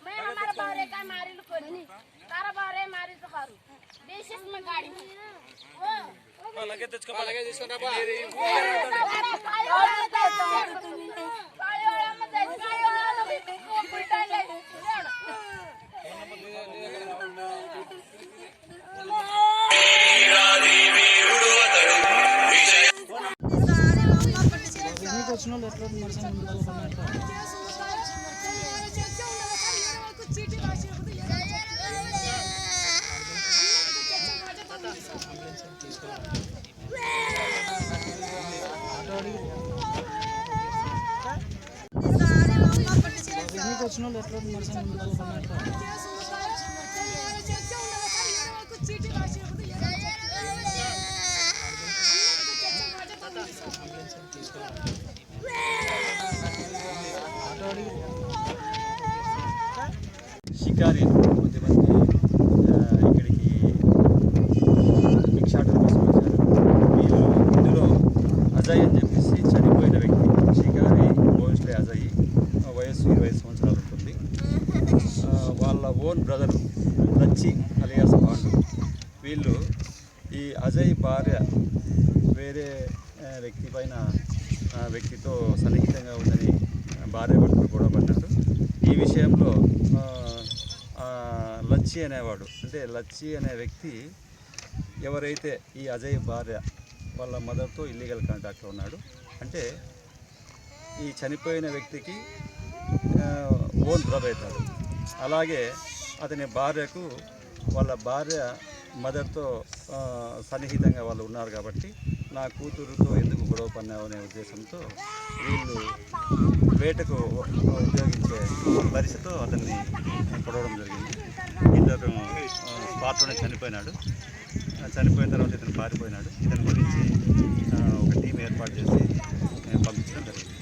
मैं हमारे बारे का मारी लो कोनी तारा बारे मारी तो करू बेसिस में गाड़ी वो लगे जिसको ना बा शिकारी కొద్దిమంది ఇక్కడికి భిక్షాటన కోసం వచ్చారు. ఇందులో అజయ్ అని చెప్పేసి చనిపోయిన వ్యక్తి షికారి భోస్లే అజయ్ వయస్సు 20 సంవత్సరాలు ఉంటుంది. వాళ్ళ own brother Lachchi alias Pandu వీళ్ళు ఈ అజయ్ భార్య వేరే వ్యక్తితో సన్నిహితంగా ఉందని భార్య భర్తలు గొడవ పడ్డారు. ఈ విషయంలో లచ్చి అనే వ్యక్తి ఎవరైతే ఈ అజయ్ భార్య వాళ్ళ మదర్తో ఇల్లీగల్ కాంటాక్ట్లో ఉన్నాడు అంటే ఈ చనిపోయిన వ్యక్తికి ఓన్ బ్రదర్ అవుతాడు. అలాగే అతని భార్యకు వాళ్ళ భార్య మదర్తో సన్నిహితంగా వాళ్ళు ఉన్నారు కాబట్టి నా కూతురుతో ఎందుకు గొడవ పన్నావు అనే ఉద్దేశంతో వీళ్ళు వేటకు ఉపయోగించే పరిస్థితితో అతన్ని పొడవడం జరిగింది. ఇతను స్పాట్లోనే చనిపోయినాడు. చనిపోయిన తర్వాత ఇతను పారిపోయినాడు. ఇతని గురించి ఒక టీం ఏర్పాటు చేసి పంపించడం జరిగింది.